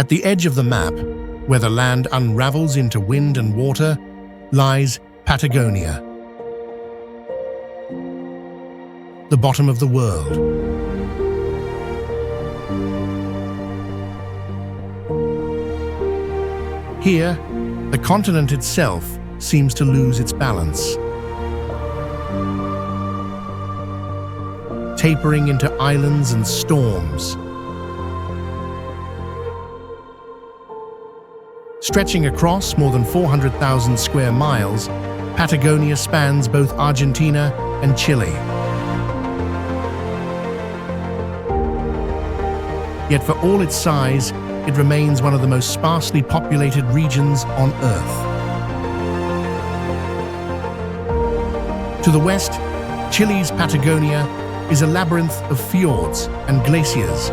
At the edge of the map, where the land unravels into wind and water, lies Patagonia, the bottom of the world. Here, the continent itself seems to lose its balance, tapering into islands and storms. Stretching across more than 400,000 square miles, Patagonia spans both Argentina and Chile. Yet for all its size, it remains one of the most sparsely populated regions on Earth. To the west, Chile's Patagonia is a labyrinth of fjords and glaciers.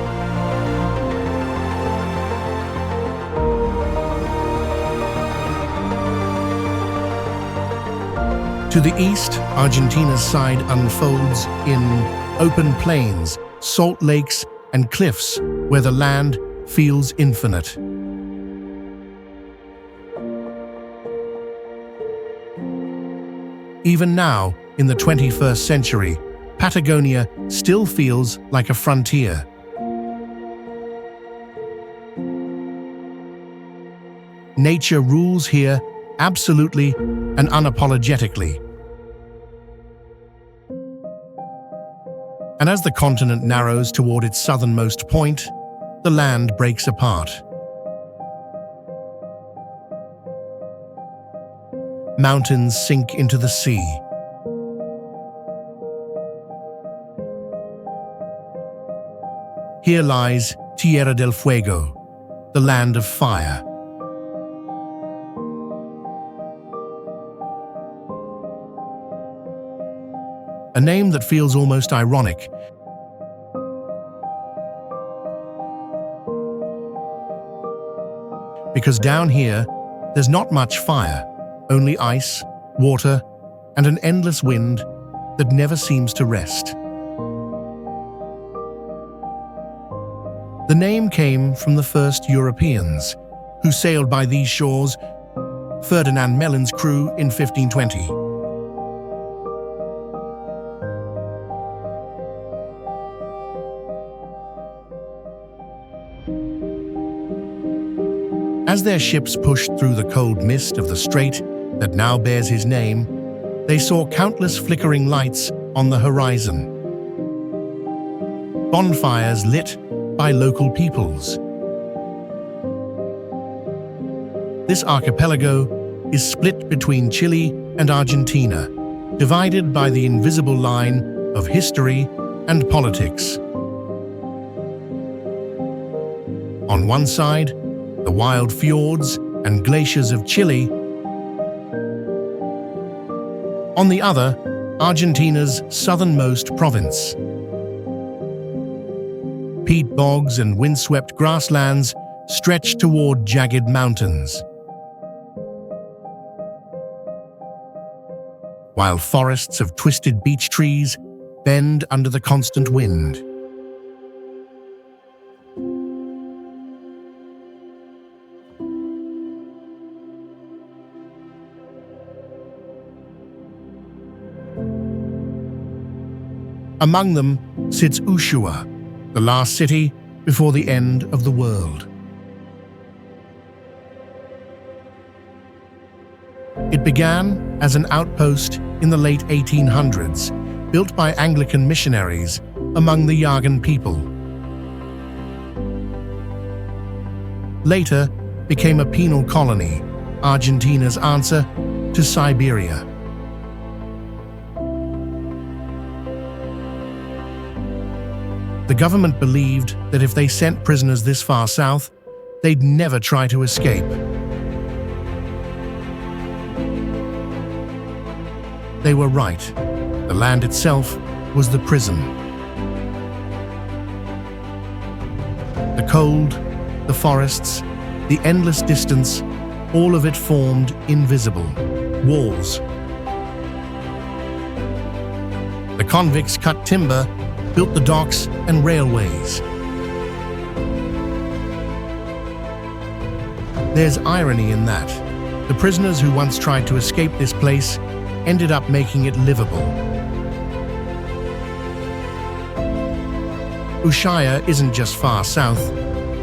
To the east, Argentina's side unfolds in open plains, salt lakes, and cliffs where the land feels infinite. Even now, in the 21st century, Patagonia still feels like a frontier. Nature rules here absolutely and unapologetically. And as the continent narrows toward its southernmost point, the land breaks apart. Mountains sink into the sea. Here lies Tierra del Fuego, the land of fire. A name that feels almost ironic. Because down here, there's not much fire, only ice, water, and an endless wind that never seems to rest. The name came from the first Europeans, who sailed by these shores, Ferdinand Mellin's crew in 1520. As their ships pushed through the cold mist of the strait that now bears his name, they saw countless flickering lights on the horizon. Bonfires lit by local peoples. This archipelago is split between Chile and Argentina, divided by the invisible line of history and politics. On one side, the wild fjords and glaciers of Chile. On the other, Argentina's southernmost province. Peat bogs and windswept grasslands stretch toward jagged mountains, while forests of twisted beech trees bend under the constant wind. Among them sits Ushuaia, the last city before the end of the world. It began as an outpost in the late 1800s, built by Anglican missionaries among the Yagan people. Later became a penal colony, Argentina's answer to Siberia. The government believed that if they sent prisoners this far south, they'd never try to escape. They were right. The land itself was the prison. The cold, the forests, the endless distance, all of it formed invisible walls. The convicts cut timber, built the docks and railways. There's irony in that. The prisoners who once tried to escape this place ended up making it livable. Ushuaia isn't just far south,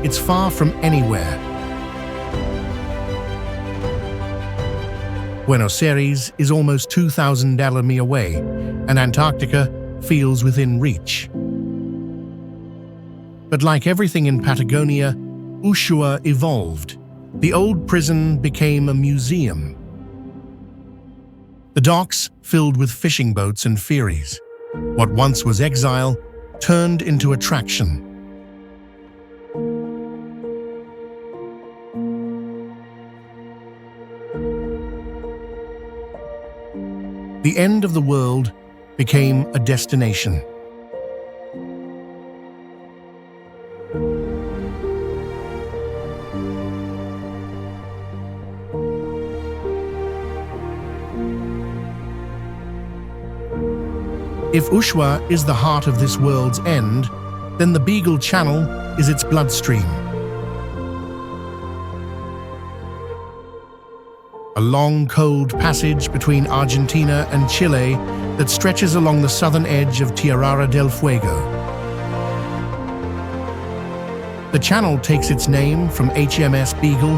it's far from anywhere. Buenos Aires is almost 2,000 km away, and Antarctica feels within reach. But like everything in Patagonia, Ushuaia evolved. The old prison became a museum. The docks filled with fishing boats and ferries. What once was exile turned into attraction. The end of the world became a destination. If Ushuaia is the heart of this world's end, then the Beagle Channel is its bloodstream. A long, cold passage between Argentina and Chile that stretches along the southern edge of Tierra del Fuego. The channel takes its name from HMS Beagle,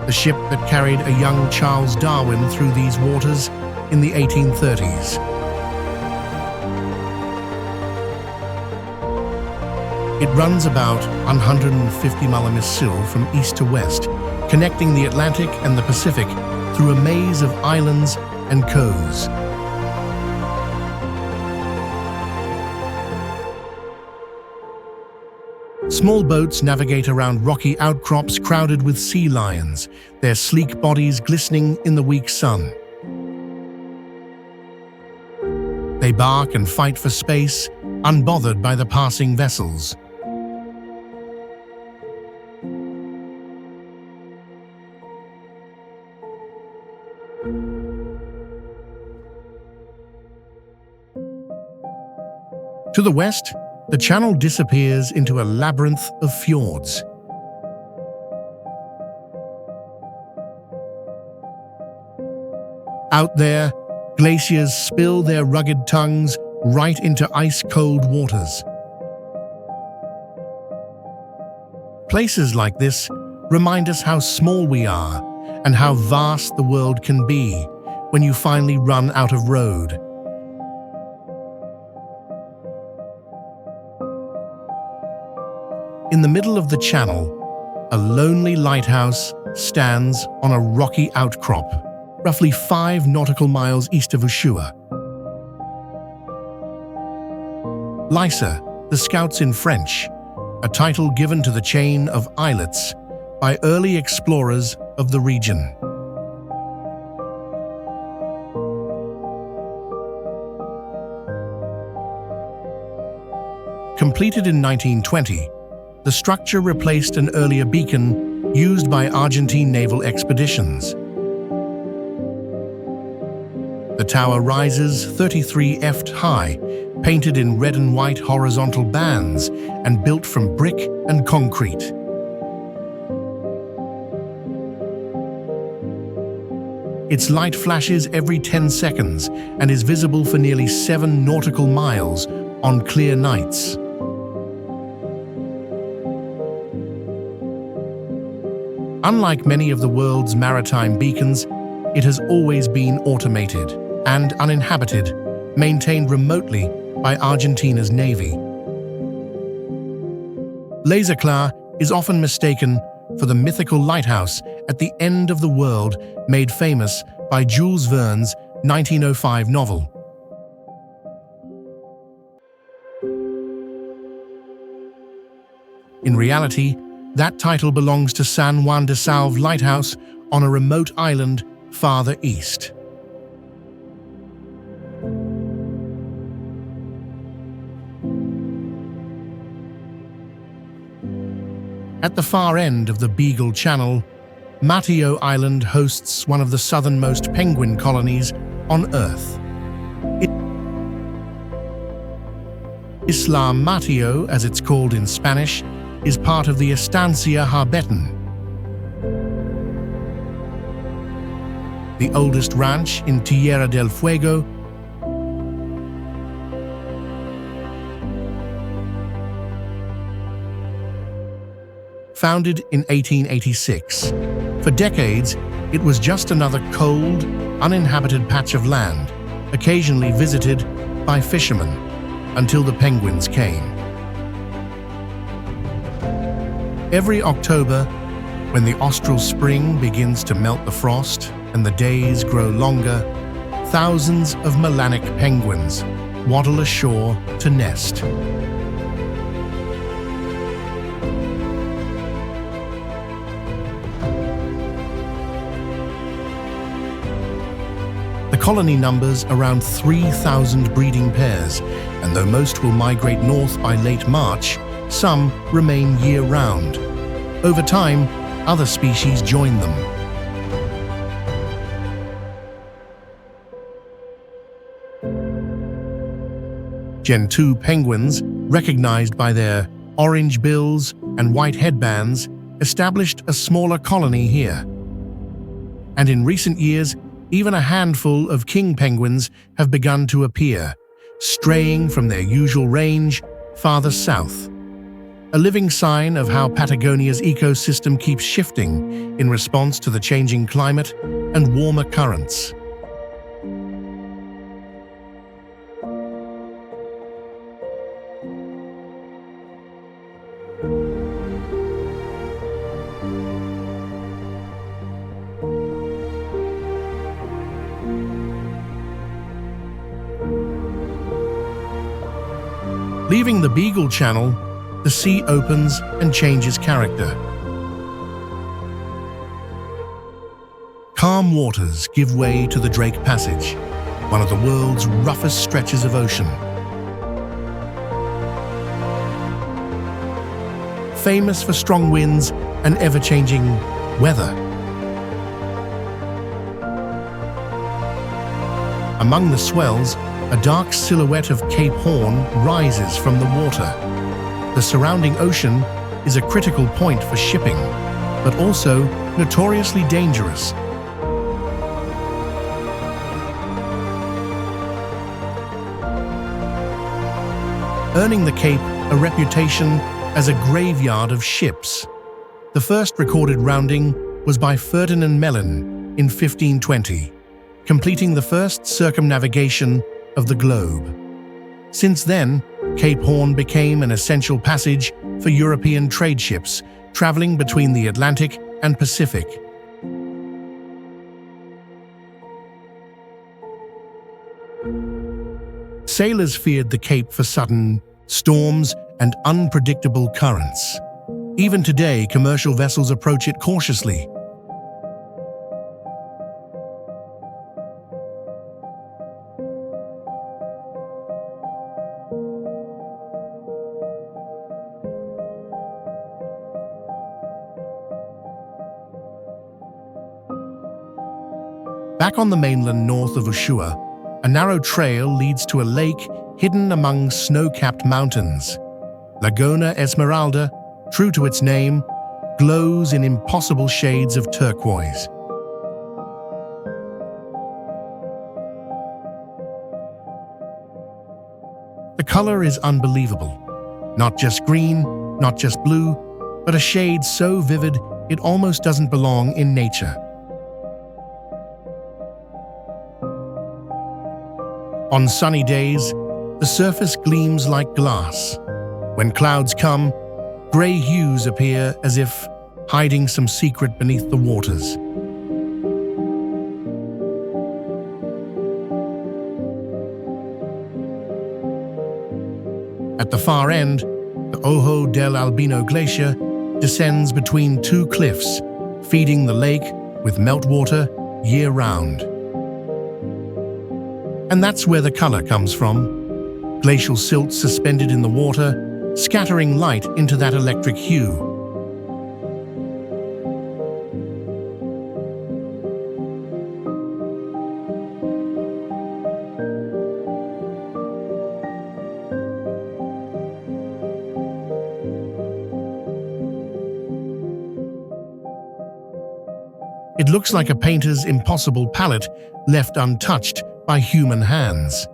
the ship that carried a young Charles Darwin through these waters in the 1830s. It runs about 150 miles from east to west, connecting the Atlantic and the Pacific through a maze of islands and coves. Small boats navigate around rocky outcrops crowded with sea lions, their sleek bodies glistening in the weak sun. They bark and fight for space, unbothered by the passing vessels. To the west, the channel disappears into a labyrinth of fjords. Out there, glaciers spill their rugged tongues right into ice-cold waters. Places like this remind us how small we are and how vast the world can be when you finally run out of road. In the middle of the channel, a lonely lighthouse stands on a rocky outcrop, roughly 5 nautical miles east of Ushuaia. Lysa, the Scouts in French, a title given to the chain of islets by early explorers of the region. Completed in 1920, the structure replaced an earlier beacon used by Argentine naval expeditions. The tower rises 33 feet high, painted in red and white horizontal bands and built from brick and concrete. Its light flashes every 10 seconds and is visible for nearly 7 nautical miles on clear nights. Unlike many of the world's maritime beacons, it has always been automated and uninhabited, maintained remotely by Argentina's navy. Laserclar is often mistaken for the mythical lighthouse at the end of the world made famous by Jules Verne's 1905 novel. In reality, that title belongs to San Juan de Salve Lighthouse on a remote island farther east. At the far end of the Beagle Channel, Mateo Island hosts one of the southernmost penguin colonies on Earth. Isla Mateo, as it's called in Spanish, is part of the Estancia Harbetten, the oldest ranch in Tierra del Fuego. Founded in 1886. For decades, it was just another cold, uninhabited patch of land, occasionally visited by fishermen, until the penguins came. Every October, when the austral spring begins to melt the frost and the days grow longer, thousands of melanic penguins waddle ashore to nest. The colony numbers around 3,000 breeding pairs, and though most will migrate north by late March, some remain year-round. Over time, other species join them. Gentoo penguins, recognized by their orange bills and white headbands, established a smaller colony here. And in recent years, even a handful of king penguins have begun to appear, straying from their usual range farther south. A living sign of how Patagonia's ecosystem keeps shifting in response to the changing climate and warmer currents. Leaving the Beagle Channel, the sea opens and changes character. Calm waters give way to the Drake Passage, one of the world's roughest stretches of ocean. Famous for strong winds and ever-changing weather. Among the swells, a dark silhouette of Cape Horn rises from the water. The surrounding ocean is a critical point for shipping, but also notoriously dangerous. Earning the Cape a reputation as a graveyard of ships. The first recorded rounding was by Ferdinand Mellon in 1520, completing the first circumnavigation of the globe. Since then, Cape Horn became an essential passage for European trade ships traveling between the Atlantic and Pacific. Sailors feared the Cape for sudden storms and unpredictable currents. Even today, commercial vessels approach it cautiously. Back on the mainland north of Ushuaia, a narrow trail leads to a lake hidden among snow-capped mountains. Laguna Esmeralda, true to its name, glows in impossible shades of turquoise. The color is unbelievable. Not just green, not just blue, but a shade so vivid it almost doesn't belong in nature. On sunny days, the surface gleams like glass. When clouds come, gray hues appear as if hiding some secret beneath the waters. At the far end, the Ojo del Albino Glacier descends between two cliffs, feeding the lake with meltwater year-round. And that's where the color comes from. Glacial silt suspended in the water, scattering light into that electric hue. It looks like a painter's impossible palette left untouched by human hands.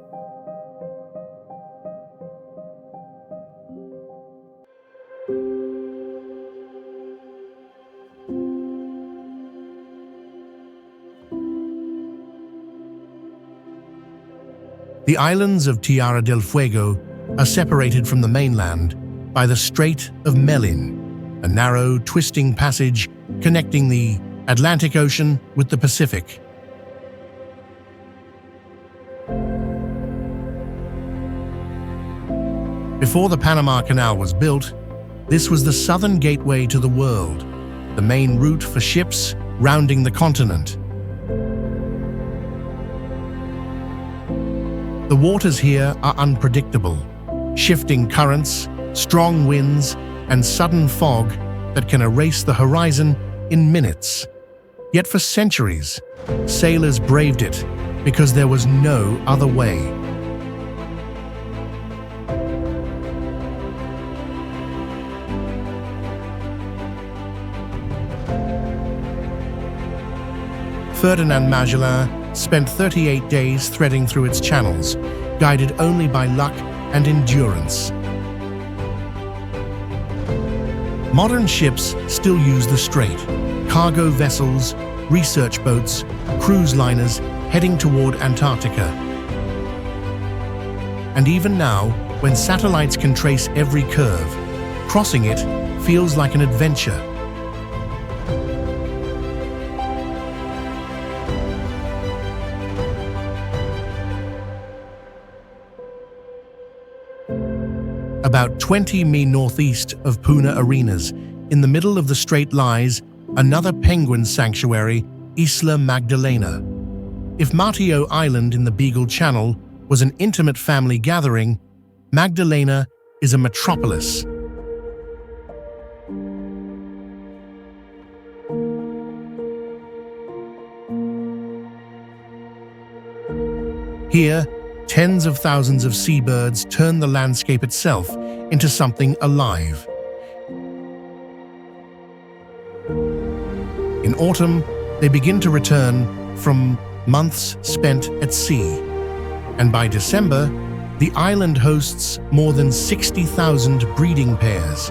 The islands of Tierra del Fuego are separated from the mainland by the Strait of Melin, a narrow, twisting passage connecting the Atlantic Ocean with the Pacific. Before the Panama Canal was built, this was the southern gateway to the world, the main route for ships rounding the continent. The waters here are unpredictable, shifting currents, strong winds, and sudden fog that can erase the horizon in minutes. Yet for centuries, sailors braved it because there was no other way. Ferdinand Magellan spent 38 days threading through its channels, guided only by luck and endurance. Modern ships still use the strait: cargo vessels, research boats, cruise liners heading toward Antarctica. And even now, when satellites can trace every curve, crossing it feels like an adventure. About 20 mi northeast of Puna Arenas, in the middle of the strait lies another penguin sanctuary, Isla Magdalena. If Martillo Island in the Beagle Channel was an intimate family gathering, Magdalena is a metropolis. Here, tens of thousands of seabirds turn the landscape itself into something alive. In autumn, they begin to return from months spent at sea. And by December, the island hosts more than 60,000 breeding pairs.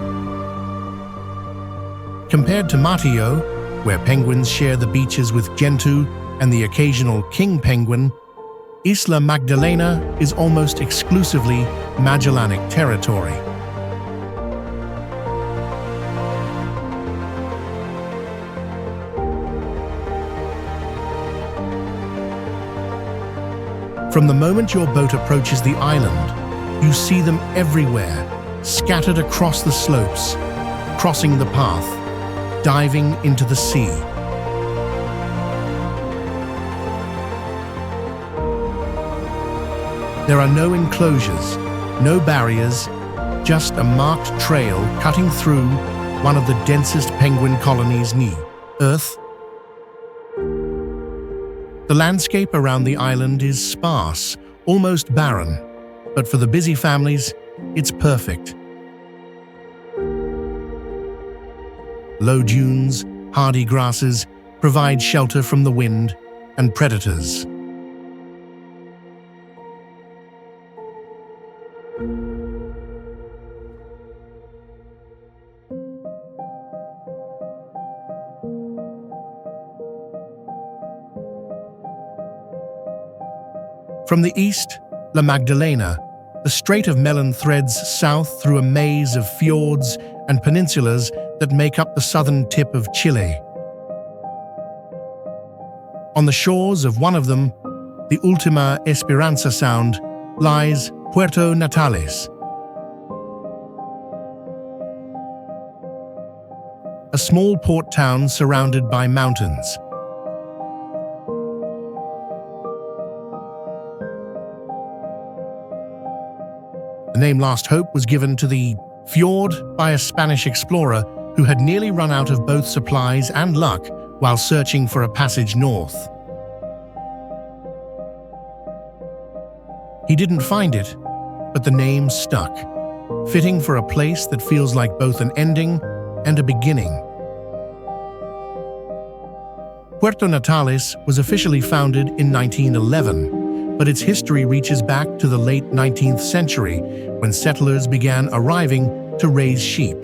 Compared to Martillo, where penguins share the beaches with Gentoo and the occasional king penguin, Isla Magdalena is almost exclusively Magellanic territory. From the moment your boat approaches the island, you see them everywhere, scattered across the slopes, crossing the path, diving into the sea. There are no enclosures, no barriers, just a marked trail cutting through one of the densest penguin colonies near Earth. The landscape around the island is sparse, almost barren, but for the busy families, it's perfect. Low dunes, hardy grasses provide shelter from the wind and predators. From the east, La Magdalena, the Strait of Melin threads south through a maze of fjords and peninsulas that make up the southern tip of Chile. On the shores of one of them, the Ultima Esperanza Sound, lies Puerto Natales, a small port town surrounded by mountains. The name Last Hope was given to the fjord by a Spanish explorer who had nearly run out of both supplies and luck while searching for a passage north. He didn't find it, but the name stuck, fitting for a place that feels like both an ending and a beginning. Puerto Natales was officially founded in 1911, but its history reaches back to the late 19th century when settlers began arriving to raise sheep.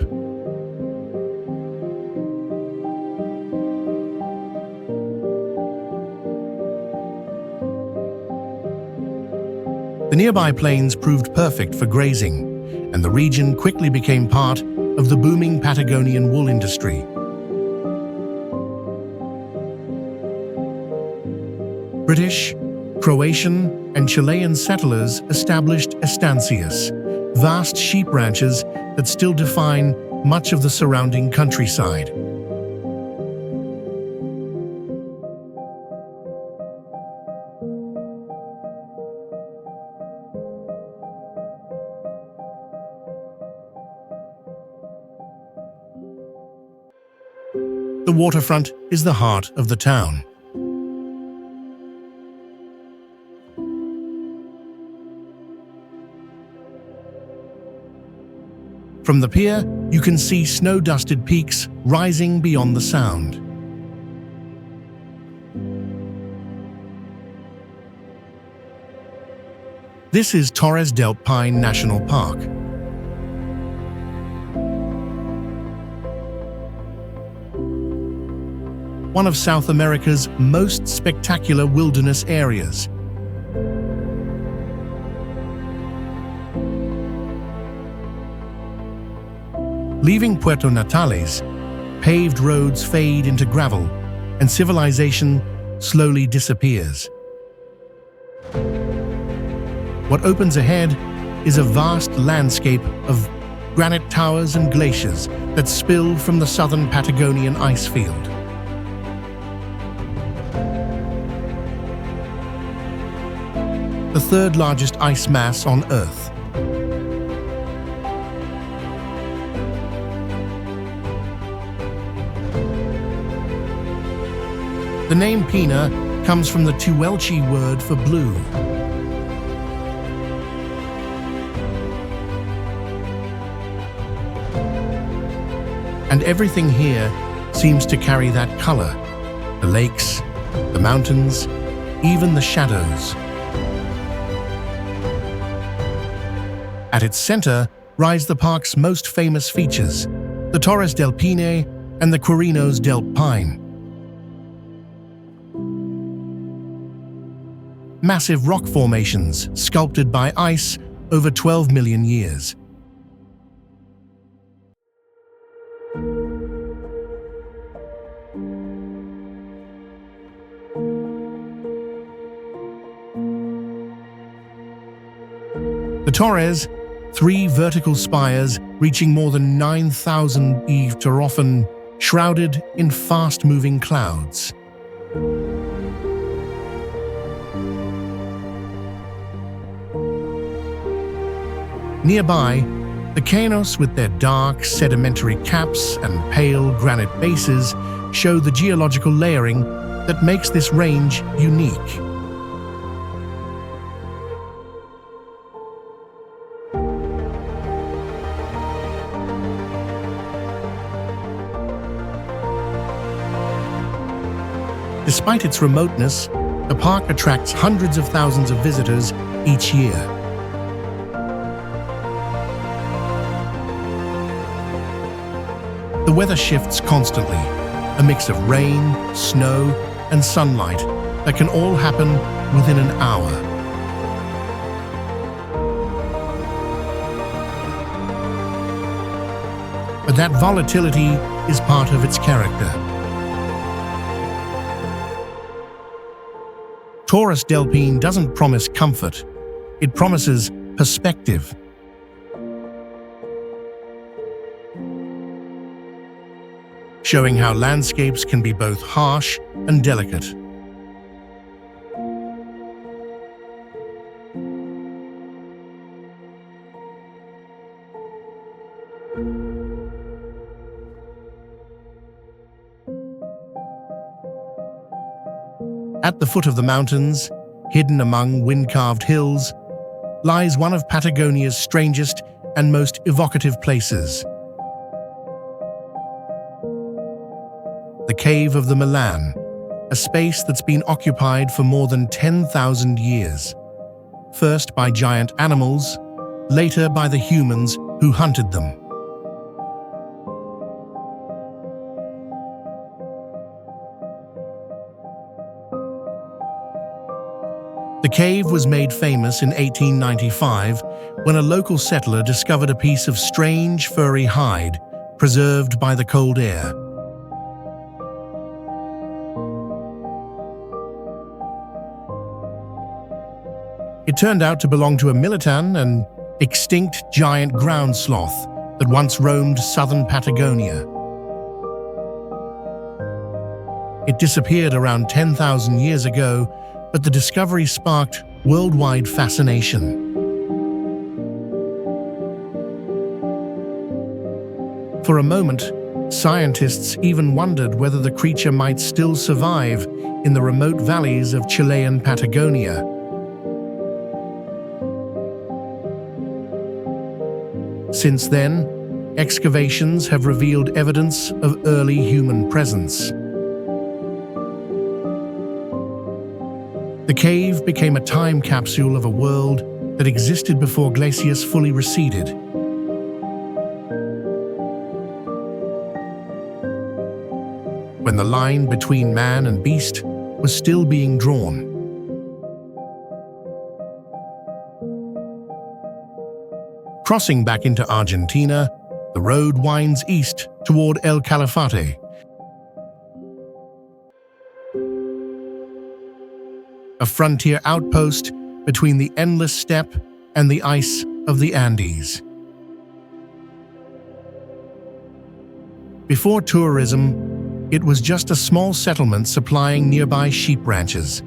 The nearby plains proved perfect for grazing, and the region quickly became part of the booming Patagonian wool industry. British, Croatian, and Chilean settlers established estancias, vast sheep ranches that still define much of the surrounding countryside. The waterfront is the heart of the town. From the pier, you can see snow-dusted peaks rising beyond the sound. This is Torres del Paine National Park. One of South America's most spectacular wilderness areas. Leaving Puerto Natales, paved roads fade into gravel, and civilization slowly disappears. What opens ahead is a vast landscape of granite towers and glaciers that spill from the southern Patagonian ice field. The third largest ice mass on Earth. The name Pina comes from the Tehuelche word for blue. And everything here seems to carry that color. The lakes, the mountains, even the shadows. At its center rise the park's most famous features, the Torres del Paine and the Quirinos del Paine. Massive rock formations sculpted by ice over 12 million years. The Torres, three vertical spires reaching more than 9,000 feet, are often shrouded in fast-moving clouds. Nearby, the Canos with their dark sedimentary caps and pale granite bases show the geological layering that makes this range unique. Despite its remoteness, the park attracts hundreds of thousands of visitors each year. The weather shifts constantly, a mix of rain, snow, and sunlight that can all happen within an hour. But that volatility is part of its character. Torres del Paine doesn't promise comfort, it promises perspective. Showing how landscapes can be both harsh and delicate. At the foot of the mountains, hidden among wind-carved hills, lies one of Patagonia's strangest and most evocative places. The Cave of the Milan, a space that's been occupied for more than 10,000 years. First by giant animals, later by the humans who hunted them. The cave was made famous in 1895 when a local settler discovered a piece of strange furry hide preserved by the cold air. It turned out to belong to a militan, an extinct giant ground sloth that once roamed southern Patagonia. It disappeared around 10,000 years ago, but the discovery sparked worldwide fascination. For a moment, scientists even wondered whether the creature might still survive in the remote valleys of Chilean Patagonia. Since then, excavations have revealed evidence of early human presence. The cave became a time capsule of a world that existed before glaciers fully receded. When the line between man and beast was still being drawn. Crossing back into Argentina, the road winds east toward El Calafate. A frontier outpost between the endless steppe and the ice of the Andes. Before tourism, it was just a small settlement supplying nearby sheep ranches.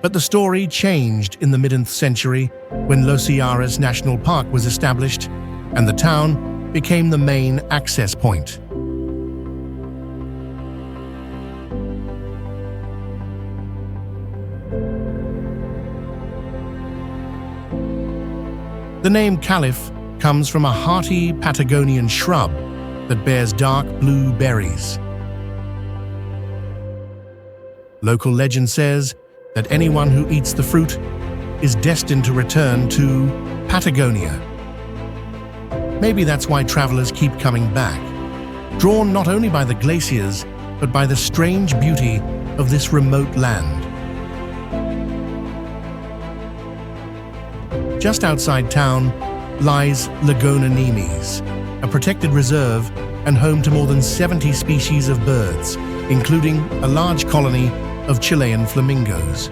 But the story changed in the mid-9th century when Los Iares National Park was established and the town became the main access point. The name Calif comes from a hardy Patagonian shrub that bears dark blue berries. Local legend says that anyone who eats the fruit is destined to return to Patagonia. Maybe that's why travelers keep coming back, drawn not only by the glaciers, but by the strange beauty of this remote land. Just outside town lies Laguna Nemes, a protected reserve and home to more than 70 species of birds, including a large colony of Chilean flamingos.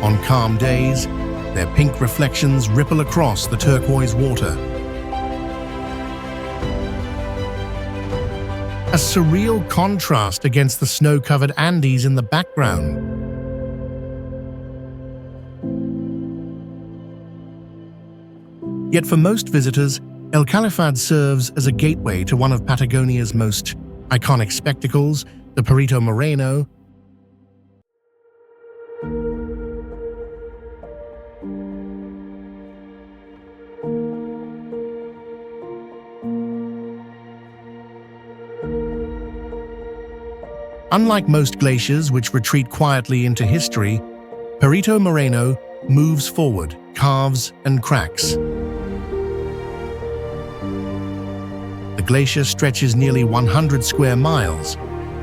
On calm days, their pink reflections ripple across the turquoise water. A surreal contrast against the snow-covered Andes in the background. Yet for most visitors, El Calafate serves as a gateway to one of Patagonia's most iconic spectacles, the Perito Moreno. Unlike most glaciers which retreat quietly into history, Perito Moreno moves forward, carves and cracks. The glacier stretches nearly 100 square miles,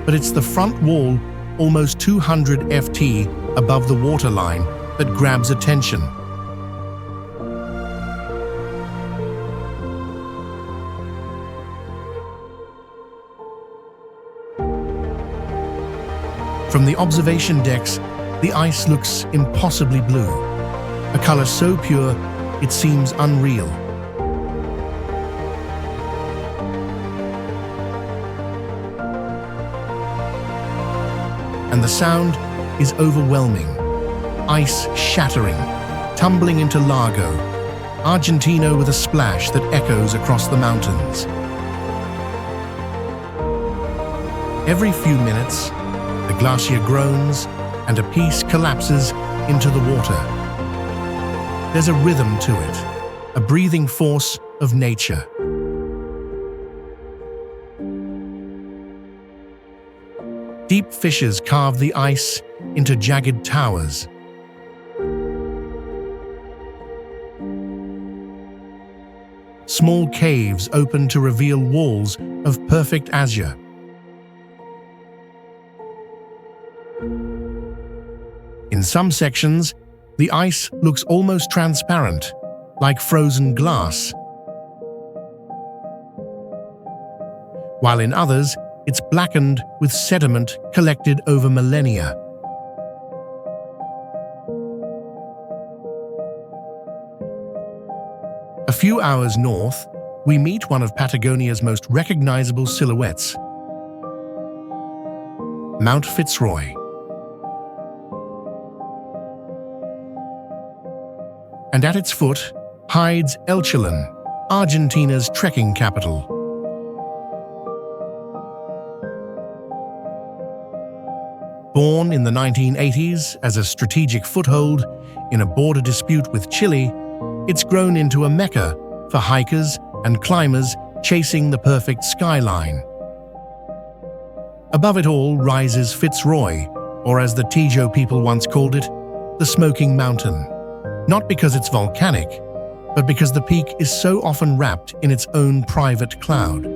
but it's the front wall, almost 200 ft above the waterline, that grabs attention. From the observation decks, the ice looks impossibly blue, a color so pure it seems unreal. And the sound is overwhelming, ice shattering, tumbling into Lago, Argentina with a splash that echoes across the mountains. Every few minutes, the glacier groans and a piece collapses into the water. There's a rhythm to it, a breathing force of nature. Deep fissures carve the ice into jagged towers. Small caves open to reveal walls of perfect azure. In some sections, the ice looks almost transparent, like frozen glass, while in others, it's blackened with sediment collected over millennia. A few hours north, we meet one of Patagonia's most recognizable silhouettes, Mount Fitzroy. And at its foot hides Elchillon, Argentina's trekking capital. Born in the 1980s as a strategic foothold in a border dispute with Chile, it's grown into a mecca for hikers and climbers chasing the perfect skyline. Above it all rises Fitzroy, or as the Tijo people once called it, the Smoking Mountain. Not because it's volcanic, but because the peak is so often wrapped in its own private cloud.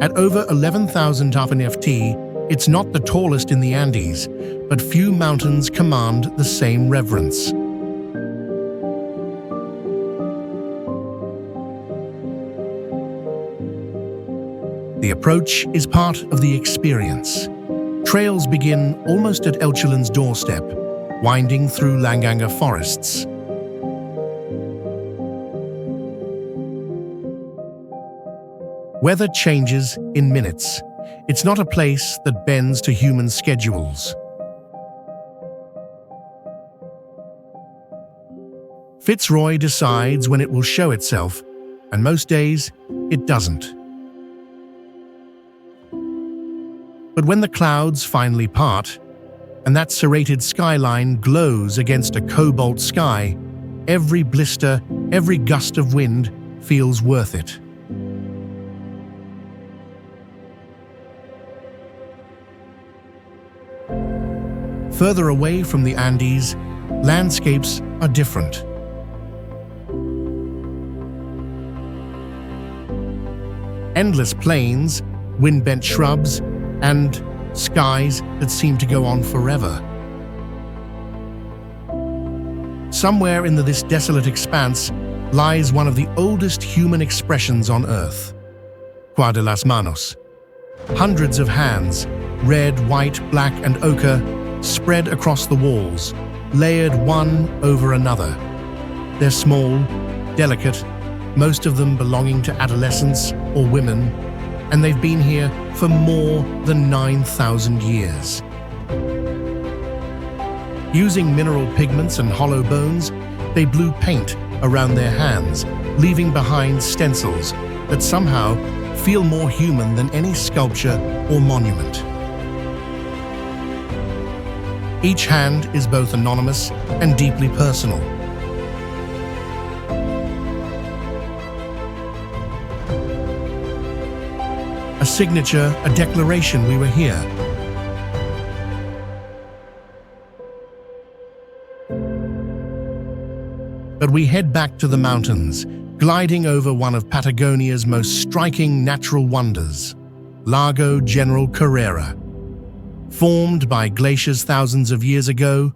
At over 11,000 ft, it's not the tallest in the Andes, but few mountains command the same reverence. The approach is part of the experience. Trails begin almost at Elchillon's doorstep, winding through Langanga forests. Weather changes in minutes. It's not a place that bends to human schedules. Fitzroy decides when it will show itself, and most days it doesn't. But when the clouds finally part, and that serrated skyline glows against a cobalt sky, every blister, every gust of wind feels worth it. Further away from the Andes, landscapes are different. Endless plains, wind-bent shrubs, and skies that seem to go on forever. Somewhere in this desolate expanse lies one of the oldest human expressions on Earth, Cuá de las Manos. Hundreds of hands, red, white, black, and ochre, spread across the walls, layered one over another. They're small, delicate, most of them belonging to adolescents or women, and they've been here for more than 9,000 years. Using mineral pigments and hollow bones, they blew paint around their hands, leaving behind stencils that somehow feel more human than any sculpture or monument. Each hand is both anonymous and deeply personal. A signature, a declaration we were here. But we head back to the mountains, gliding over one of Patagonia's most striking natural wonders, Lago General Carrera. Formed by glaciers thousands of years ago,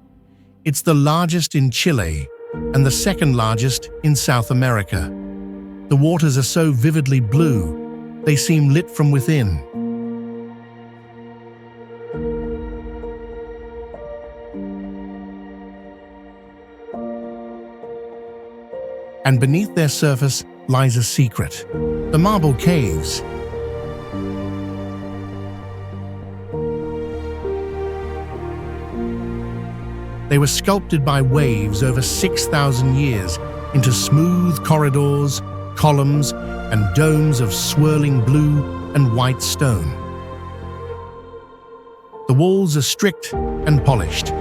it's the largest in Chile and the second largest in South America. The waters are so vividly blue, they seem lit from within. And beneath their surface lies a secret, the marble caves. They were sculpted by waves over 6,000 years into smooth corridors, columns, and domes of swirling blue and white stone. The walls are strict and polished.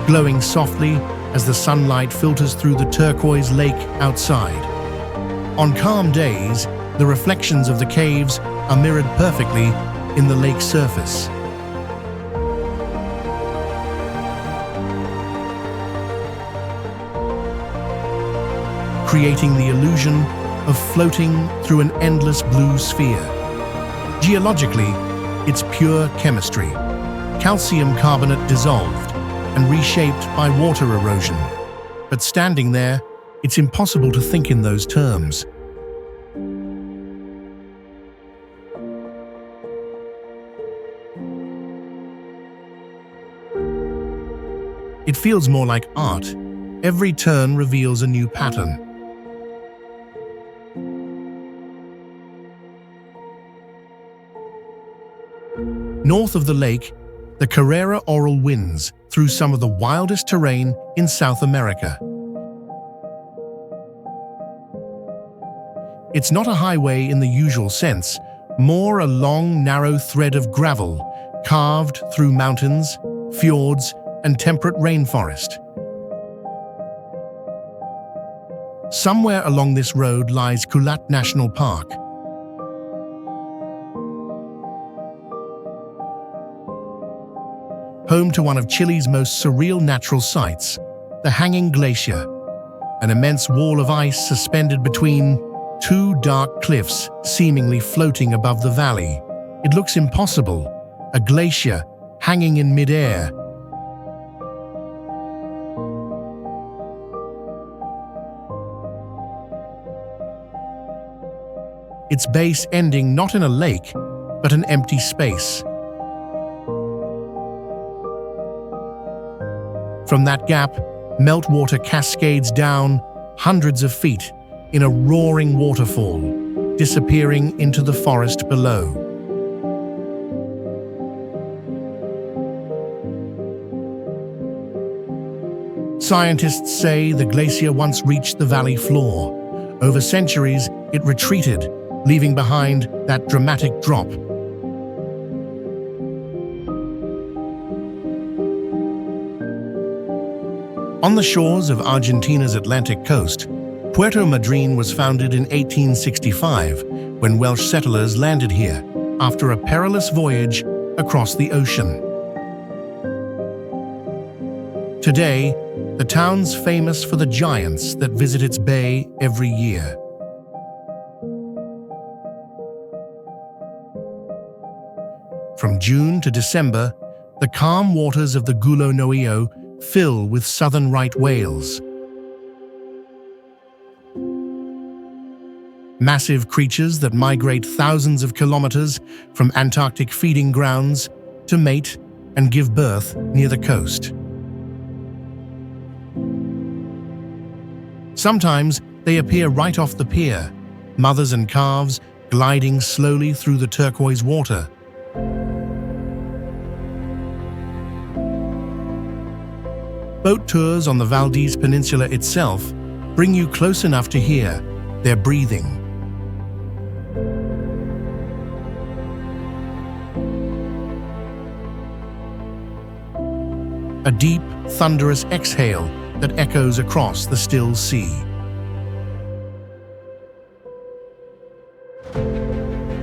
Glowing softly as the sunlight filters through the turquoise lake outside. On calm days, the reflections of the caves are mirrored perfectly in the lake surface. Creating the illusion of floating through an endless blue sphere. Geologically, it's pure chemistry, calcium carbonate dissolved and reshaped by water erosion. But standing there, it's impossible to think in those terms. It feels more like art. Every turn reveals a new pattern. North of the lake, the Carrera Oral winds through some of the wildest terrain in South America. It's not a highway in the usual sense, more a long, narrow thread of gravel carved through mountains, fjords, and temperate rainforest. Somewhere along this road lies Culat National Park. Home to one of Chile's most surreal natural sights, the Hanging Glacier, an immense wall of ice suspended between two dark cliffs seemingly floating above the valley. It looks impossible, a glacier hanging in mid-air. Its base ending not in a lake, but an empty space. From that gap, meltwater cascades down hundreds of feet in a roaring waterfall, disappearing into the forest below. Scientists say the glacier once reached the valley floor. Over centuries, it retreated, leaving behind that dramatic drop. On the shores of Argentina's Atlantic coast, Puerto Madryn was founded in 1865 when Welsh settlers landed here after a perilous voyage across the ocean. Today, the town's famous for the giants that visit its bay every year. From June to December, the calm waters of the Gulo Noio fill with southern right whales. Massive creatures that migrate thousands of kilometers from Antarctic feeding grounds to mate and give birth near the coast. Sometimes they appear right off the pier, mothers and calves gliding slowly through the turquoise water. Boat tours on the Valdez Peninsula itself bring you close enough to hear their breathing. A deep, thunderous exhale that echoes across the still sea.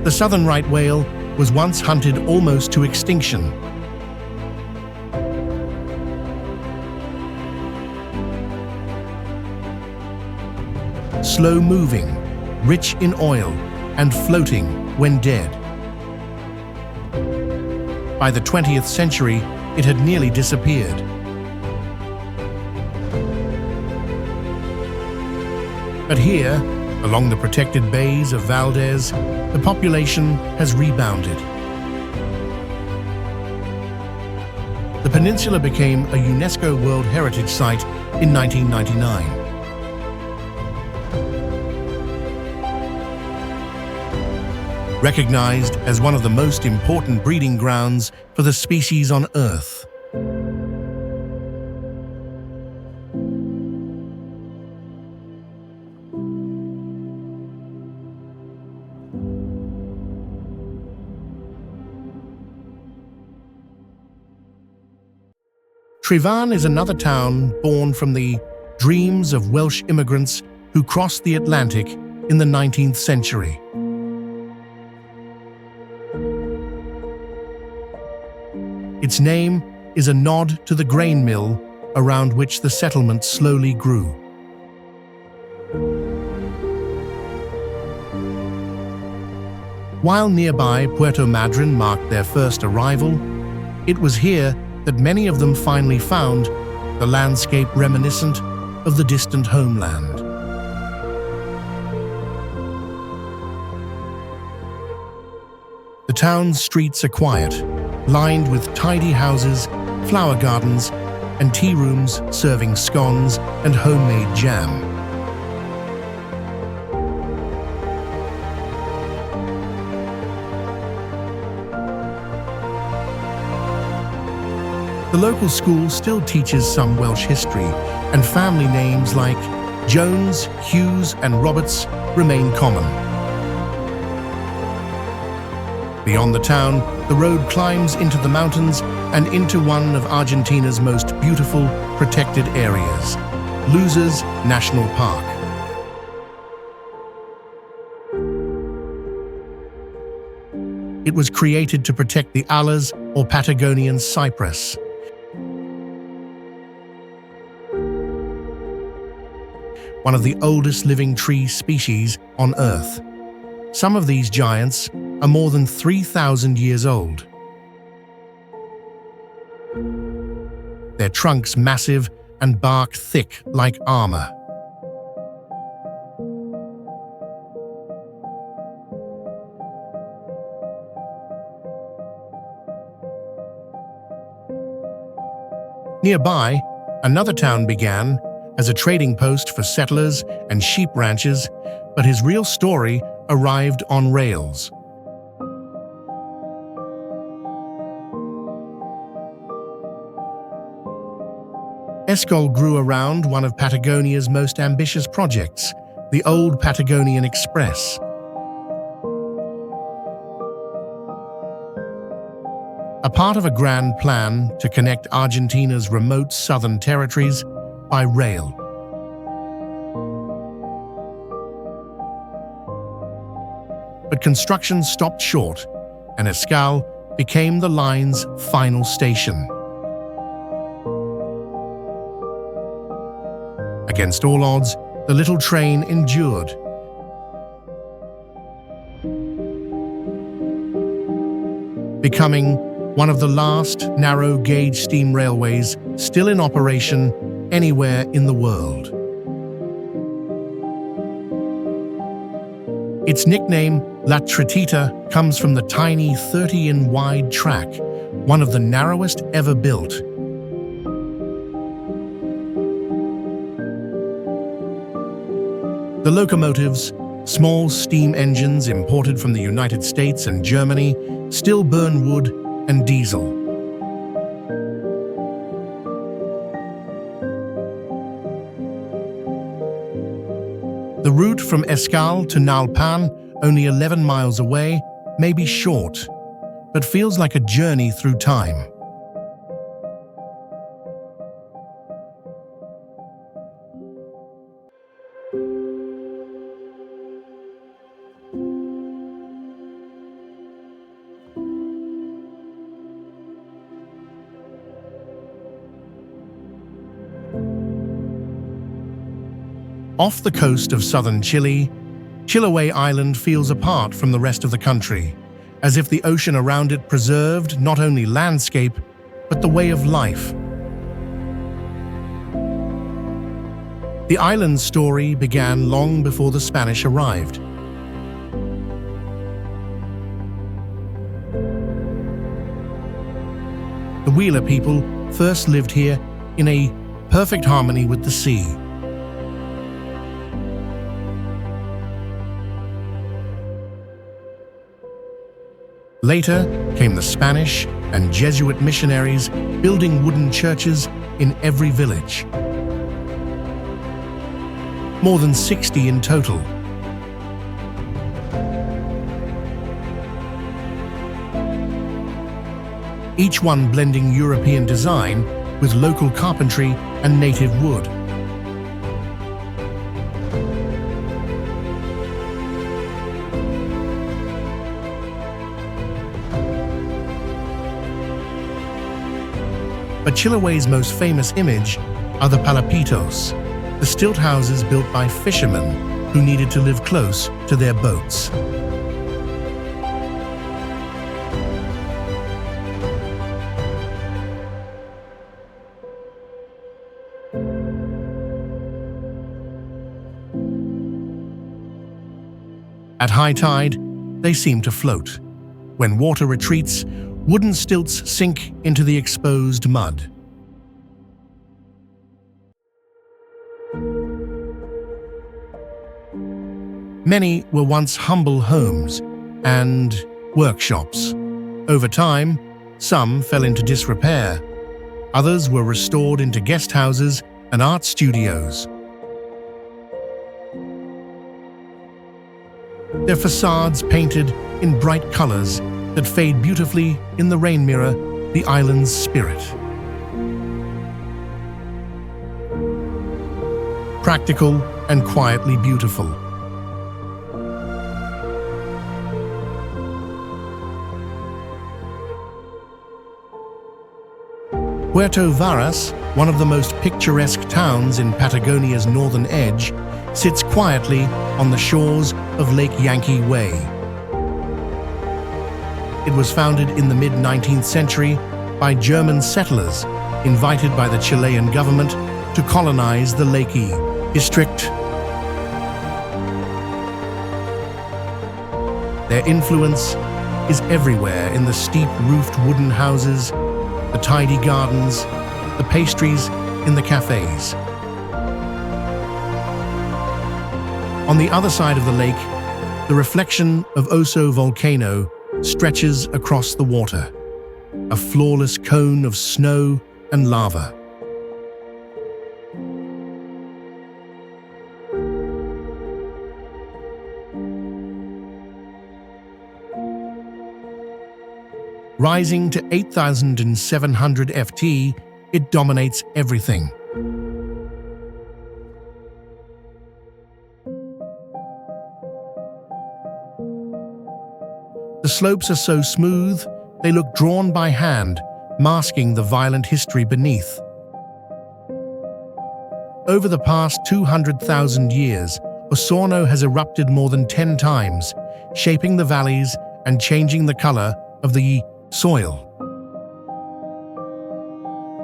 The southern right whale was once hunted almost to extinction. Slow-moving, rich in oil, and floating when dead. By the 20th century, it had nearly disappeared. But here, along the protected bays of Valdez, the population has rebounded. The peninsula became a UNESCO World Heritage Site in 1999. recognized as one of the most important breeding grounds for the species on Earth. Trevan is another town born from the dreams of Welsh immigrants who crossed the Atlantic in the 19th century. Its name is a nod to the grain mill around which the settlement slowly grew. While nearby Puerto Madryn marked their first arrival, it was here that many of them finally found the landscape reminiscent of the distant homeland. The town's streets are quiet, lined with tidy houses, flower gardens, and tea rooms serving scones and homemade jam. The local school still teaches some Welsh history, and family names like Jones, Hughes, and Roberts remain common. Beyond the town, the road climbs into the mountains and into one of Argentina's most beautiful protected areas, Luzas National Park. It was created to protect the alas, or Patagonian cypress. One of the oldest living tree species on Earth. Some of these giants are more than 3,000 years old. Their trunks massive and bark thick like armor. Nearby, another town began as a trading post for settlers and sheep ranchers, but his real story arrived on rails. Escol grew around one of Patagonia's most ambitious projects, the Old Patagonian Express. A part of a grand plan to connect Argentina's remote southern territories by rail. But construction stopped short, and Escol became the line's final station. Against all odds, the little train endured. Becoming one of the last narrow-gauge steam railways still in operation anywhere in the world. Its nickname, La Tritita, comes from the tiny 30-in-wide track, one of the narrowest ever built. The locomotives, small steam engines imported from the United States and Germany, still burn wood and diesel. The route from Escol to Nalpan, only 11 miles away, may be short, but feels like a journey through time. Off the coast of southern Chile, Chiloé Island feels apart from the rest of the country, as if the ocean around it preserved not only landscape, but the way of life. The island's story began long before the Spanish arrived. The Wheeler people first lived here in a perfect harmony with the sea. Later came the Spanish and Jesuit missionaries building wooden churches in every village. More than 60 in total. Each one blending European design with local carpentry and native wood. But Chiloé's most famous image are the palapitos, the stilt houses built by fishermen who needed to live close to their boats. At high tide, they seem to float. When water retreats, wooden stilts sink into the exposed mud. Many were once humble homes and workshops. Over time, some fell into disrepair. Others were restored into guest houses and art studios. Their facades painted in bright colors that fade beautifully in the rain mirror, the island's spirit. Practical and quietly beautiful. Puerto Varas, one of the most picturesque towns in Patagonia's northern edge, sits quietly on the shores of Lake Yankee Way. It was founded in the mid-19th century by German settlers invited by the Chilean government to colonize the Lakey district. Their influence is everywhere in the steep-roofed wooden houses, the tidy gardens, the pastries in the cafes. On the other side of the lake, the reflection of Oso volcano stretches across the water, a flawless cone of snow and lava. Rising to 8,700 ft, it dominates everything. The slopes are so smooth, they look drawn by hand, masking the violent history beneath. Over the past 200,000 years, Osorno has erupted more than 10 times, shaping the valleys and changing the color of the soil.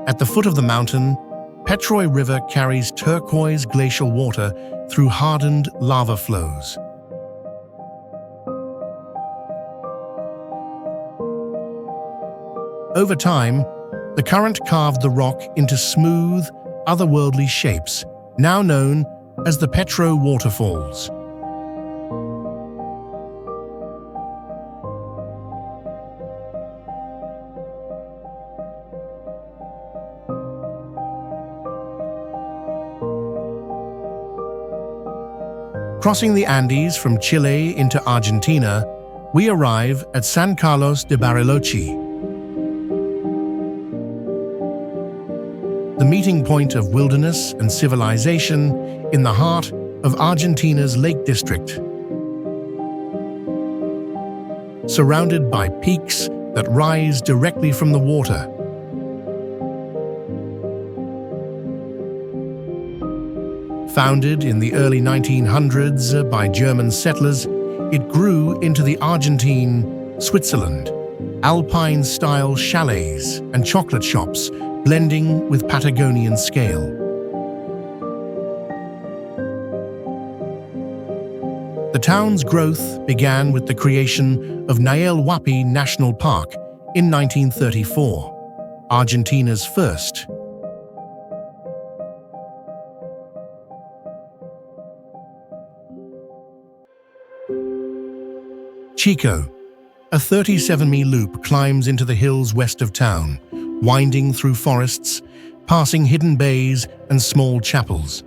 At the foot of the mountain, Petroy River carries turquoise glacial water through hardened lava flows. Over time, the current carved the rock into smooth, otherworldly shapes, now known as the Petro Waterfalls. Crossing the Andes from Chile into Argentina, we arrive at San Carlos de Bariloche, the meeting point of wilderness and civilization in the heart of Argentina's Lake District. Surrounded by peaks that rise directly from the water. Founded in the early 1900s by German settlers, it grew into the Argentine Switzerland, alpine-style chalets and chocolate shops blending with Patagonian scale. The town's growth began with the creation of Nael Huapi National Park in 1934, Argentina's first. Chico, A 37-mi loop climbs into the hills west of town, winding through forests, passing hidden bays and small chapels.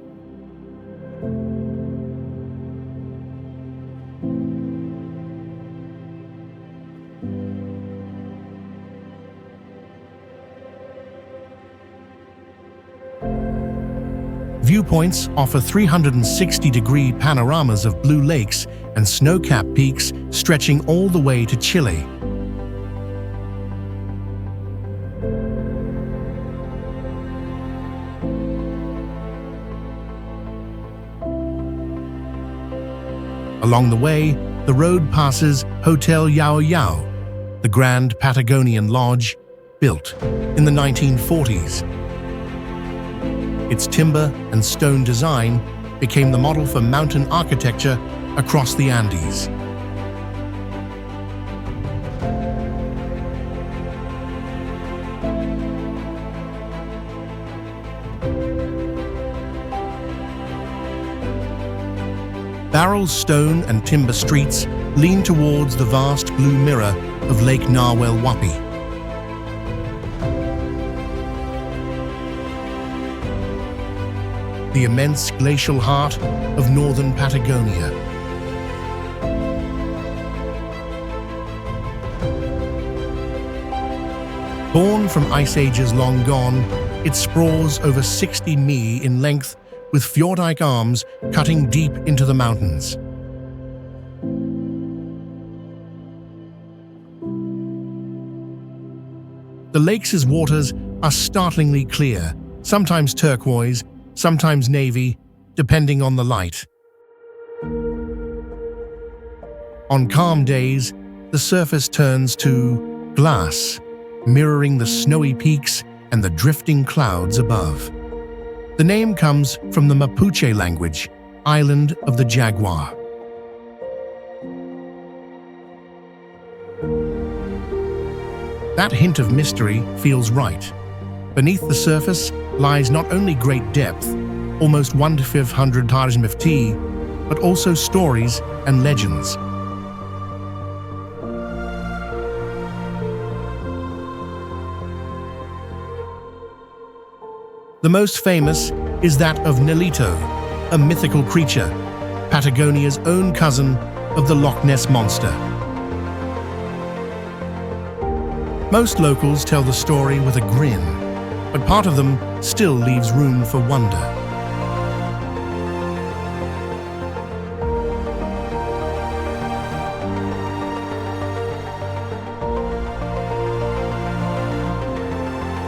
Viewpoints offer 360-degree panoramas of blue lakes and snow-capped peaks stretching all the way to Chile. Along the way, the road passes Hotel Yao Yao, the grand Patagonian lodge built in the 1940s. Its timber and stone design became the model for mountain architecture across the Andes. Barrel, stone, and timber streets lean towards the vast blue mirror of Lake Nahuel Huapi. The immense glacial heart of northern Patagonia. Born from ice ages long gone, it sprawls over 60 mi in length with fjord-like arms cutting deep into the mountains. The lake's waters are startlingly clear, sometimes turquoise, sometimes navy, depending on the light. On calm days, the surface turns to glass, mirroring the snowy peaks and the drifting clouds above. The name comes from the Mapuche language, Island of the Jaguar. That hint of mystery feels right. Beneath the surface lies not only great depth, almost 1/500 Tarjmifti, but also stories and legends. The most famous is that of Nelito, a mythical creature, Patagonia's own cousin of the Loch Ness Monster. Most locals tell the story with a grin, but part of them still leaves room for wonder.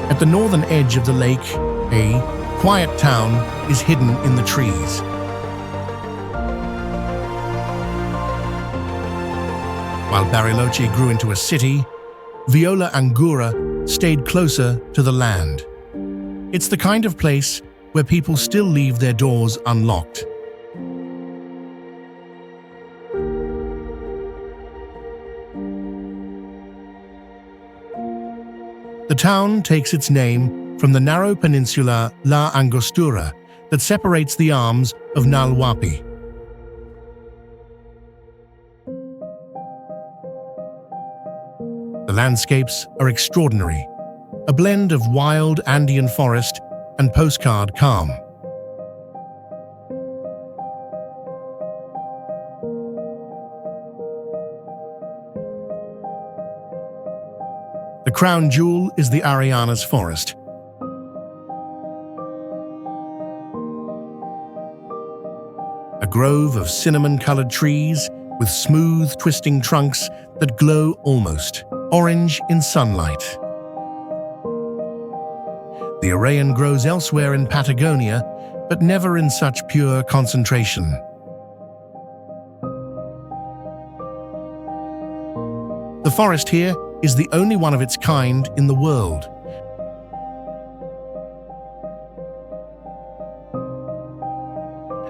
At the northern edge of the lake, a quiet town is hidden in the trees. While Bariloche grew into a city, Viola Angura stayed closer to the land. It's the kind of place where people still leave their doors unlocked. The town takes its name from the narrow peninsula La Angostura that separates the arms of Nahuel Huapi. The landscapes are extraordinary, a blend of wild Andean forest and postcard calm. The crown jewel is the Ariana's forest. A grove of cinnamon-colored trees with smooth, twisting trunks that glow almost orange in sunlight. The Arayan grows elsewhere in Patagonia, but never in such pure concentration. The forest here is the only one of its kind in the world.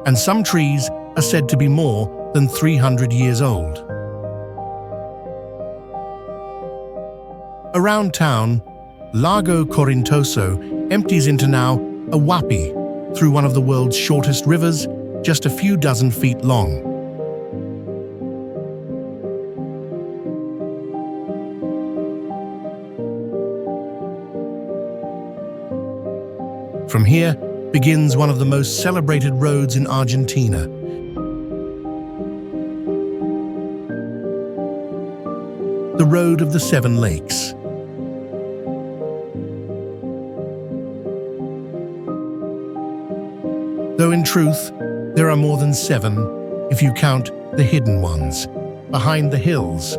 And some trees are said to be more than 300 years old. Around town, Lago Corintoso empties into now a Huapi through one of the world's shortest rivers, just a few dozen feet long. From here begins one of the most celebrated roads in Argentina. The Road of the Seven Lakes. Though in truth, there are more than seven if you count the hidden ones, behind the hills.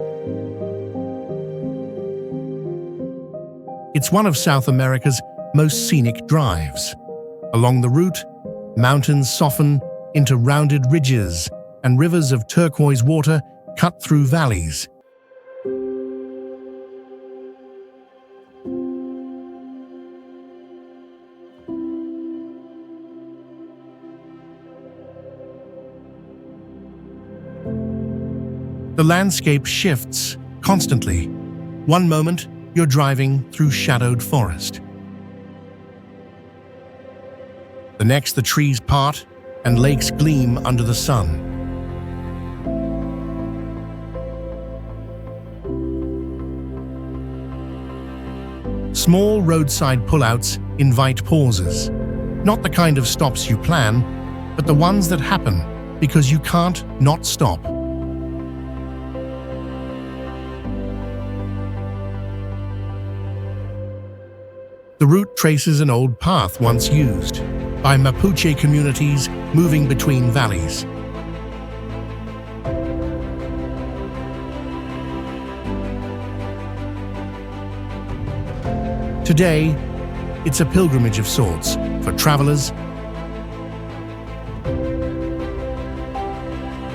It's one of South America's most scenic drives. Along the route, mountains soften into rounded ridges and rivers of turquoise water cut through valleys. The landscape shifts constantly. One moment, you're driving through shadowed forest. The next, the trees part and lakes gleam under the sun. Small roadside pullouts invite pauses. Not the kind of stops you plan, but the ones that happen because you can't not stop. The route traces an old path once used by Mapuche communities moving between valleys. Today, it's a pilgrimage of sorts for travelers,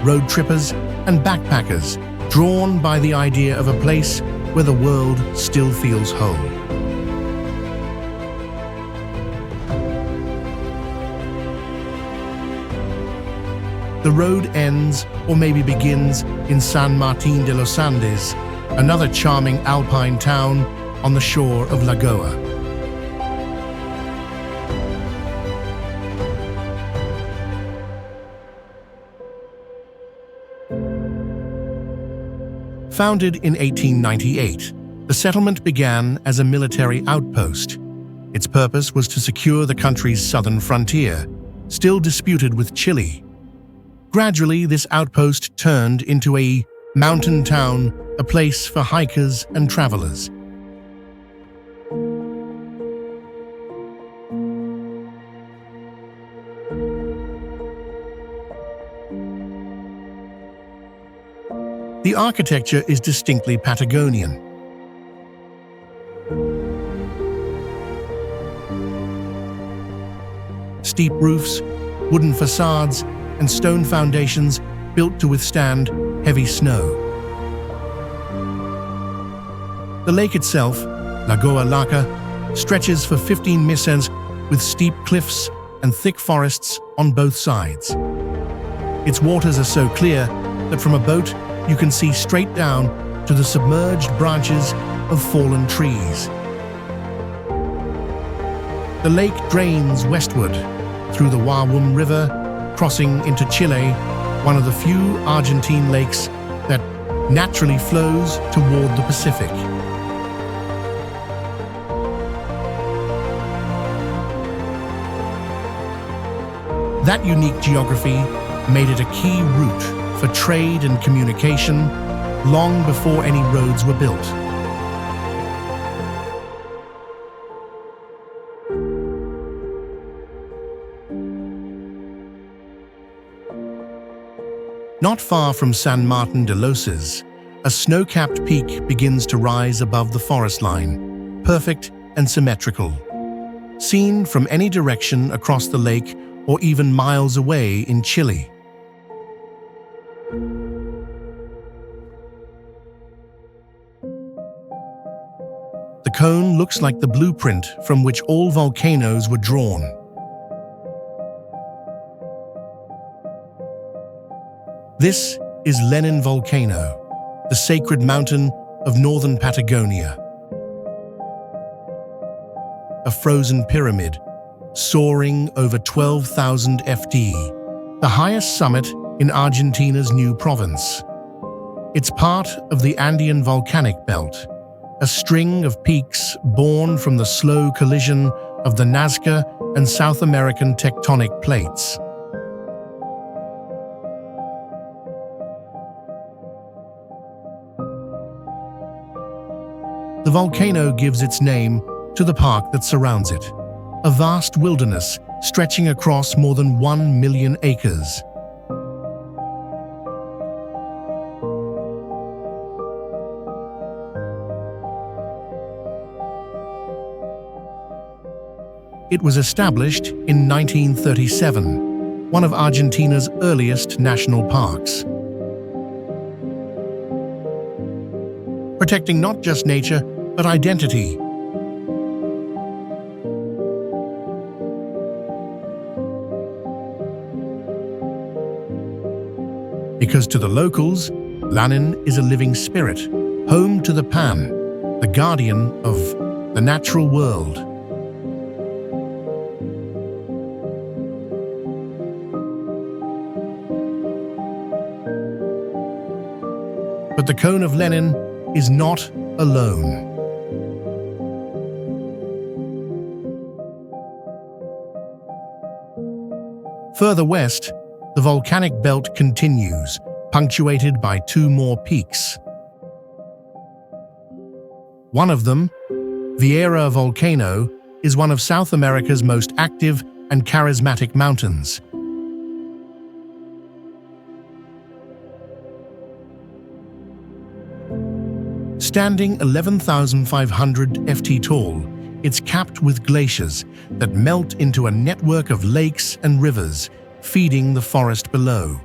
road trippers, and backpackers drawn by the idea of a place where the world still feels whole. The road ends, or maybe begins, in San Martín de los Andes, another charming alpine town on the shore of Lagoa. Founded in 1898, the settlement began as a military outpost. Its purpose was to secure the country's southern frontier, still disputed with Chile. Gradually, this outpost turned into a mountain town, a place for hikers and travelers. The architecture is distinctly Patagonian. Steep roofs, wooden facades, and stone foundations built to withstand heavy snow. The lake itself, Lagoa Laca, stretches for 15 miles with steep cliffs and thick forests on both sides. Its waters are so clear that from a boat you can see straight down to the submerged branches of fallen trees. The lake drains westward through the Wawum River, crossing into Chile, one of the few Argentine lakes that naturally flows toward the Pacific. That unique geography made it a key route for trade and communication long before any roads were built. Not far from San Martín de Losas, a snow-capped peak begins to rise above the forest line, perfect and symmetrical. Seen from any direction across the lake or even miles away in Chile. The cone looks like the blueprint from which all volcanoes were drawn. This is Lenin Volcano, the sacred mountain of northern Patagonia. A frozen pyramid, soaring over 12,000 FT, the highest summit in Argentina's new province. It's part of the Andean volcanic belt, a string of peaks born from the slow collision of the Nazca and South American tectonic plates. The volcano gives its name to the park that surrounds it, a vast wilderness stretching across more than 1 million acres. It was established in 1937, one of Argentina's earliest national parks. Protecting not just nature, but identity. Because to the locals, Lanin is a living spirit, home to the Pan, the guardian of the natural world. But the cone of Lenin is not alone. Further west, the volcanic belt continues, punctuated by 2 more peaks. One of them, Vieira Volcano, is one of South America's most active and charismatic mountains. Standing 11,500 ft tall, it's capped with glaciers that melt into a network of lakes and rivers, feeding the forest below.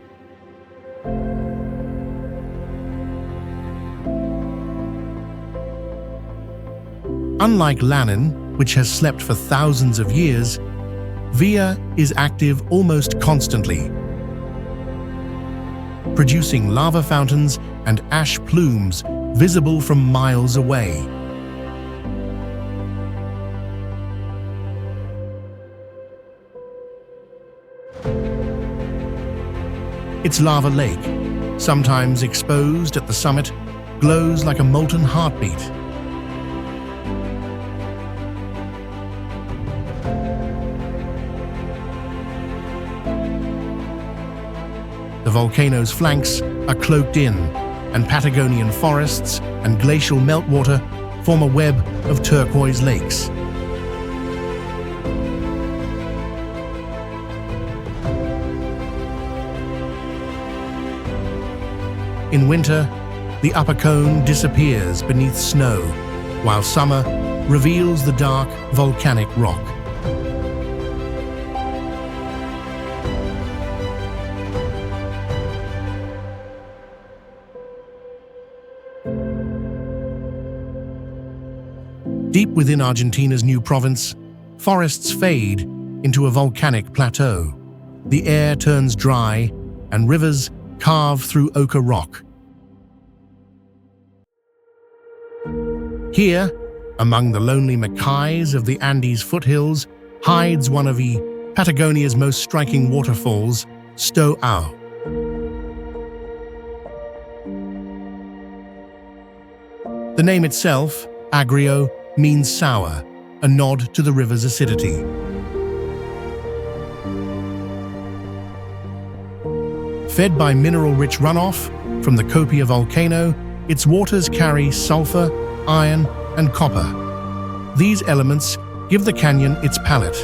Unlike Lanin, which has slept for thousands of years, Via is active almost constantly, producing lava fountains and ash plumes visible from miles away. Its lava lake, sometimes exposed at the summit, glows like a molten heartbeat. The volcano's flanks are cloaked in, and Patagonian forests and glacial meltwater form a web of turquoise lakes. In winter, the upper cone disappears beneath snow, while summer reveals the dark volcanic rock. Deep within Argentina's new province, forests fade into a volcanic plateau. The air turns dry, and rivers carve through ochre rock. Here, among the lonely macays of the Andes foothills, hides one of Patagonia's most striking waterfalls, Stoao. The name itself, Agrio, means sour, a nod to the river's acidity. Fed by mineral-rich runoff from the Copia volcano, its waters carry sulfur, iron, and copper. These elements give the canyon its palette: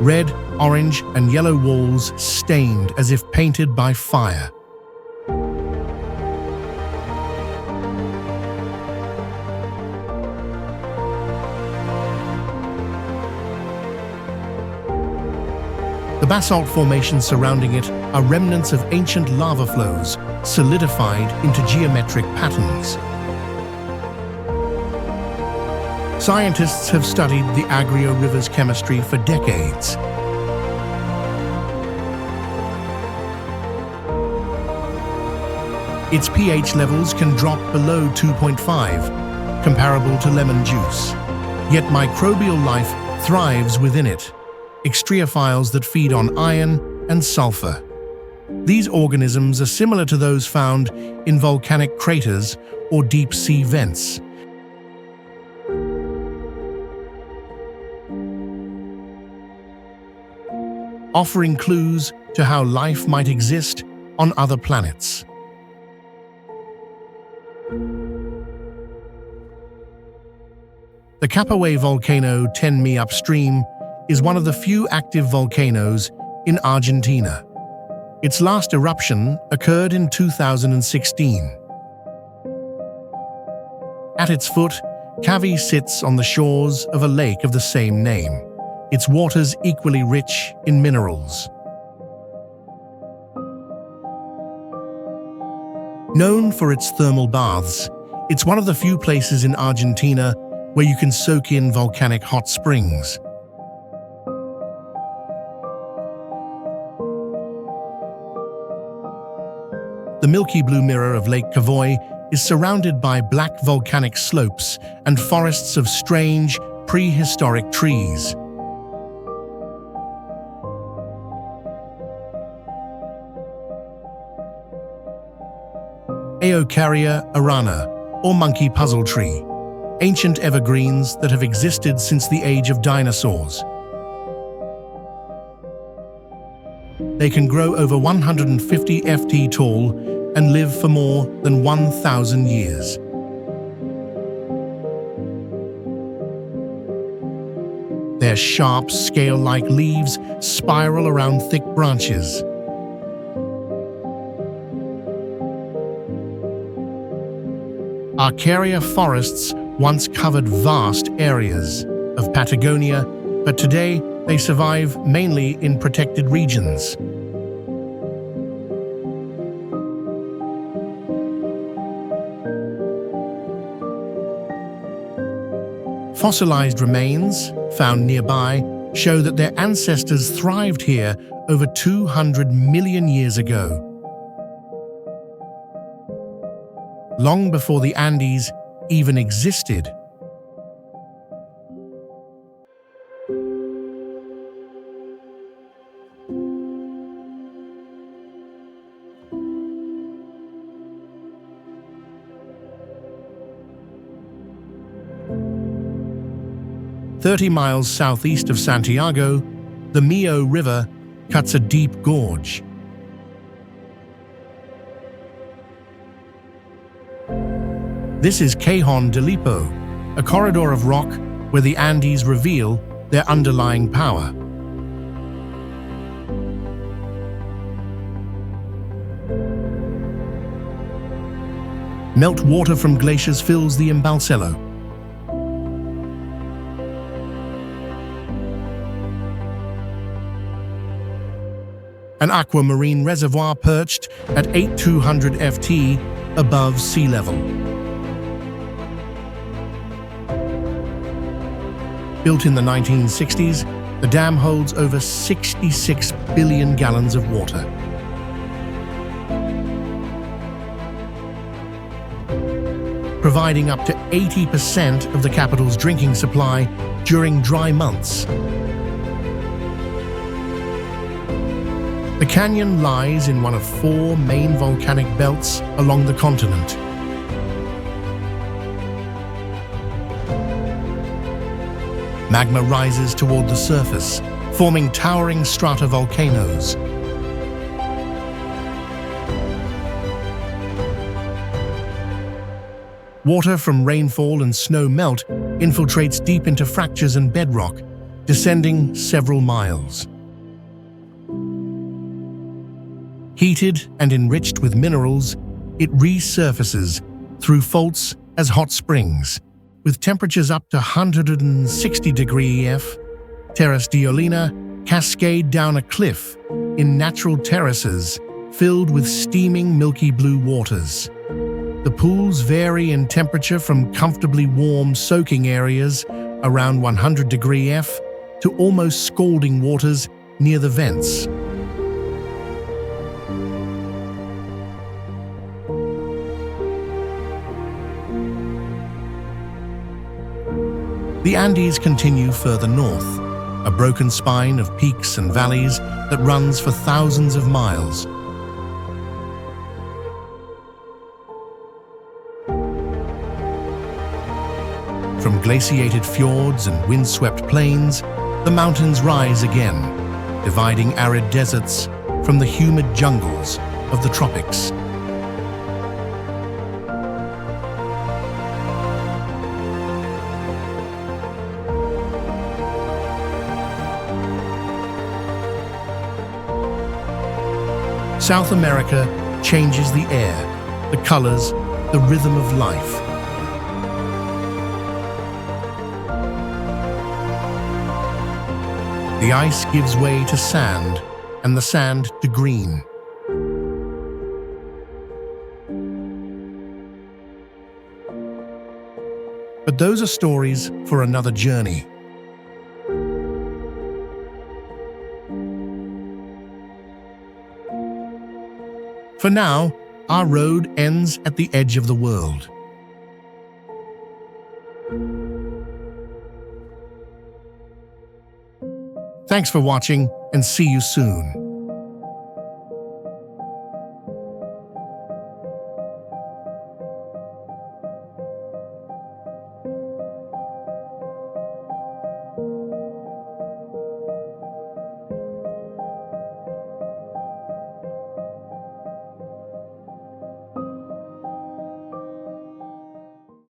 red, orange, and yellow walls stained as if painted by fire. The basalt formations surrounding it are remnants of ancient lava flows solidified into geometric patterns. Scientists have studied the Agrio River's chemistry for decades. Its pH levels can drop below 2.5, comparable to lemon juice. Yet microbial life thrives within it, extreophiles that feed on iron and sulfur. These organisms are similar to those found in volcanic craters or deep-sea vents. offering clues to how life might exist on other planets. The Capaway volcano 10 mi upstream is one of the few active volcanoes in Argentina. Its last eruption occurred in 2016. At its foot, Cavi sits on the shores of a lake of the same name, its waters equally rich in minerals. Known for its thermal baths, it's one of the few places in Argentina where you can soak in volcanic hot springs. The milky blue mirror of Lake Cavoy is surrounded by black volcanic slopes and forests of strange, prehistoric trees. Eukarya arana, or monkey puzzle tree, ancient evergreens that have existed since the age of dinosaurs. They can grow over 150 ft tall and live for more than 1,000 years. Their sharp, scale-like leaves spiral around thick branches. Eukarya forests once covered vast areas of Patagonia, but today they survive mainly in protected regions. Fossilized remains found nearby show that their ancestors thrived here over 200 million years ago. Long before the Andes even existed. "30 miles southeast of Santiago, the Mio River cuts a deep gorge. This is Cajon de Lipo, a corridor of rock where the Andes reveal their underlying power. Meltwater from glaciers fills the embalcello. An aquamarine reservoir perched at 8,200 ft above sea level. Built in the 1960s, the dam holds over 66 billion gallons of water. Providing up to 80% of the capital's drinking supply during dry months. The canyon lies in one of 4 main volcanic belts along the continent. Magma rises toward the surface, forming towering stratovolcanoes. Water from rainfall and snow melt infiltrates deep into fractures and bedrock, descending several miles. Heated and enriched with minerals, it resurfaces through faults as hot springs. With temperatures up to 160 degrees F, Terras de Olina cascade down a cliff in natural terraces filled with steaming milky blue waters. The pools vary in temperature from comfortably warm soaking areas around 100 degrees F to almost scalding waters near the vents. The Andes continue further north, a broken spine of peaks and valleys that runs for thousands of miles. From glaciated fjords and windswept plains, the mountains rise again, dividing arid deserts from the humid jungles of the tropics. South America changes the air, the colors, the rhythm of life. The ice gives way to sand, and the sand to green. But those are stories for another journey. For now, our road ends at the edge of the world. Thanks for watching, and see you soon.